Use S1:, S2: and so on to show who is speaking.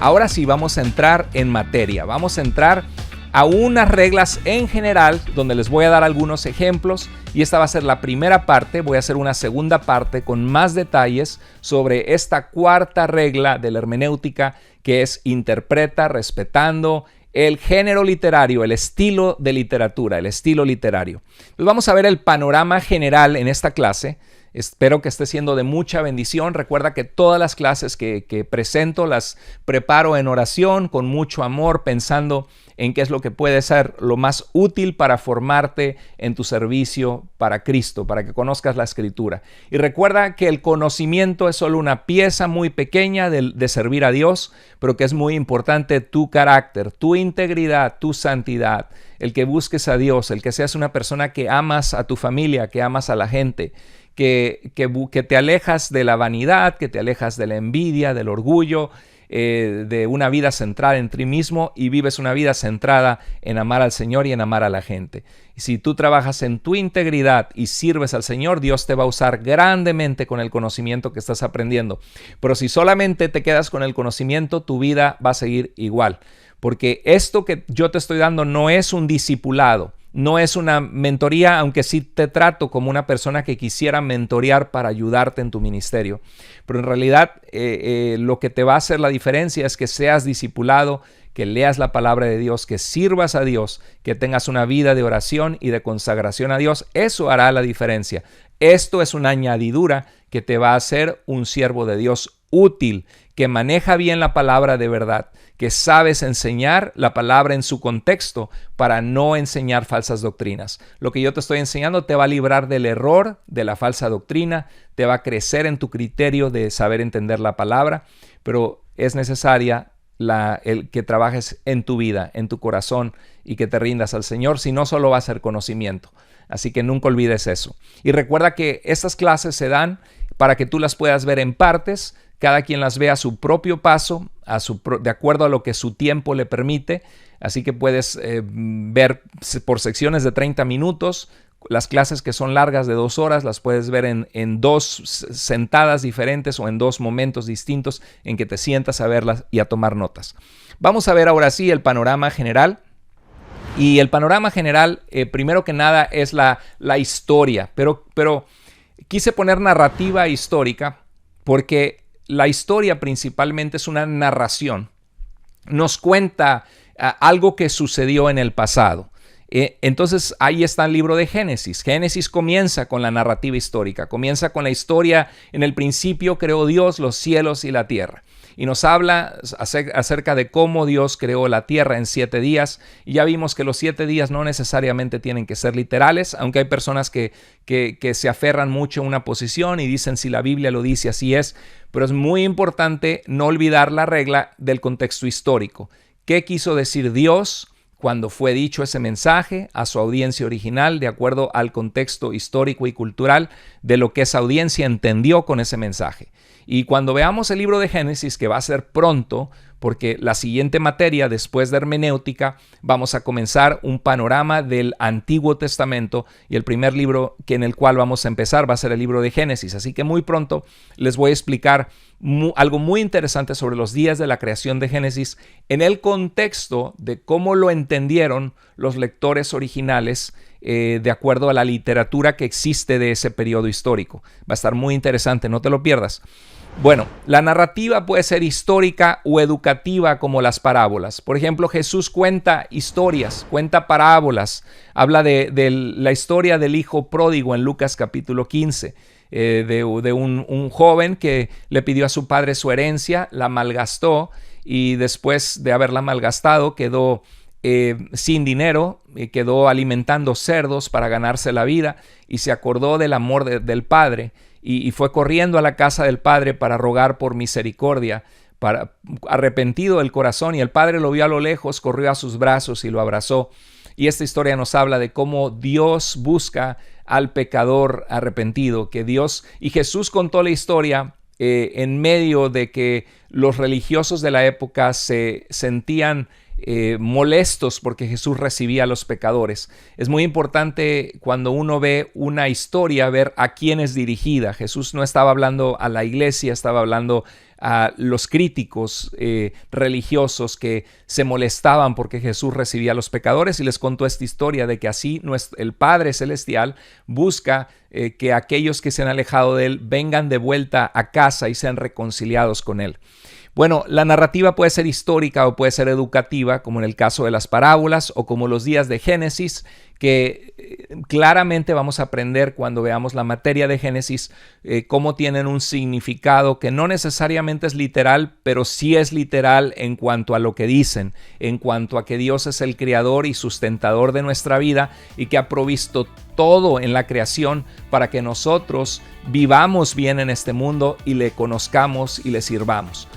S1: Ahora sí vamos a entrar en materia, vamos a entrar a unas reglas en general donde les voy a dar algunos ejemplos y esta va a ser la primera parte. Voy a hacer una segunda parte con más detalles sobre esta cuarta regla de la hermenéutica, que es interpreta respetando el género literario, el estilo de literatura, el estilo literario. Entonces vamos a ver el panorama general en esta clase. Espero que esté siendo de mucha bendición. Recuerda que todas las clases que presento las preparo en oración, con mucho amor, pensando en qué es lo que puede ser lo más útil para formarte en tu servicio para Cristo, para que conozcas la Escritura. Y recuerda que el conocimiento es solo una pieza muy pequeña de servir a Dios, pero que es muy importante tu carácter, tu integridad, tu santidad, el que busques a Dios, el que seas una persona que amas a tu familia, que amas a la gente, que te alejas de la vanidad, que te alejas de la envidia, del orgullo, de una vida centrada en ti mismo y vives una vida centrada en amar al Señor y en amar a la gente. Y si tú trabajas en tu integridad y sirves al Señor, Dios te va a usar grandemente con el conocimiento que estás aprendiendo. Pero si solamente te quedas con el conocimiento, tu vida va a seguir igual. Porque esto que yo te estoy dando no es un discipulado. No es una mentoría, aunque sí te trato como una persona que quisiera mentorear para ayudarte en tu ministerio. Pero en realidad lo que te va a hacer la diferencia es que seas discipulado, que leas la palabra de Dios, que sirvas a Dios, que tengas una vida de oración y de consagración a Dios. Eso hará la diferencia. Esto es una añadidura que te va a hacer un siervo de Dios útil, que maneja bien la palabra de verdad, que sabes enseñar la palabra en su contexto para no enseñar falsas doctrinas. Lo que yo te estoy enseñando te va a librar del error, de la falsa doctrina, te va a crecer en tu criterio de saber entender la palabra, pero es necesaria el que trabajes en tu vida, en tu corazón y que te rindas al Señor, si no solo va a ser conocimiento. Así que nunca olvides eso. Y recuerda que estas clases se dan para que tú las puedas ver en partes. Cada quien las ve a su propio paso, de acuerdo a lo que su tiempo le permite. Así que puedes ver por secciones de 30 minutos. Las clases que son largas de 2 horas las puedes ver en 2 sentadas diferentes o en 2 momentos distintos en que te sientas a verlas y a tomar notas. Vamos a ver ahora sí el panorama general. Y el panorama general, primero que nada, es la historia. Pero quise poner narrativa histórica porque la historia principalmente es una narración. Nos cuenta algo que sucedió en el pasado. Entonces ahí está el libro de Génesis. Génesis comienza con la narrativa histórica. Comienza con la historia. En el principio creó Dios los cielos y la tierra. Y nos habla acerca de cómo Dios creó la tierra en 7 días. Y ya vimos que los 7 días no necesariamente tienen que ser literales, aunque hay personas que se aferran mucho a una posición y dicen si la Biblia lo dice, así es. Pero es muy importante no olvidar la regla del contexto histórico. ¿Qué quiso decir Dios cuando fue dicho ese mensaje a su audiencia original, de acuerdo al contexto histórico y cultural de lo que esa audiencia entendió con ese mensaje? Y cuando veamos el libro de Génesis, que va a ser pronto, porque la siguiente materia después de hermenéutica, vamos a comenzar un panorama del Antiguo Testamento y el primer libro en el cual vamos a empezar va a ser el libro de Génesis. Así que muy pronto les voy a explicar algo muy interesante sobre los días de la creación de Génesis en el contexto de cómo lo entendieron los lectores originales de acuerdo a la literatura que existe de ese periodo histórico. Va a estar muy interesante, no te lo pierdas. Bueno, la narrativa puede ser histórica o educativa como las parábolas. Por ejemplo, Jesús cuenta historias, cuenta parábolas. Habla de la historia del hijo pródigo en Lucas capítulo 15, de un joven que le pidió a su padre su herencia, la malgastó y después de haberla malgastado quedó sin dinero, quedó alimentando cerdos para ganarse la vida y se acordó del amor del padre. Y fue corriendo a la casa del padre para rogar por misericordia, arrepentido del corazón, y el padre lo vio a lo lejos, corrió a sus brazos y lo abrazó. Y esta historia nos habla de cómo Dios busca al pecador arrepentido, y Jesús contó la historia en medio de que los religiosos de la época se sentían molestos porque Jesús recibía a los pecadores. Es muy importante cuando uno ve una historia ver a quién es dirigida. Jesús no estaba hablando a la iglesia, estaba hablando a los críticos religiosos que se molestaban porque Jesús recibía a los pecadores, y les contó esta historia de que así el Padre Celestial busca que aquellos que se han alejado de Él vengan de vuelta a casa y sean reconciliados con Él. Bueno, la narrativa puede ser histórica o puede ser educativa, como en el caso de las parábolas o como los días de Génesis, que claramente vamos a aprender cuando veamos la materia de Génesis cómo tienen un significado que no necesariamente es literal, pero sí es literal en cuanto a lo que dicen, en cuanto a que Dios es el creador y sustentador de nuestra vida y que ha provisto todo en la creación para que nosotros vivamos bien en este mundo y le conozcamos y le sirvamos.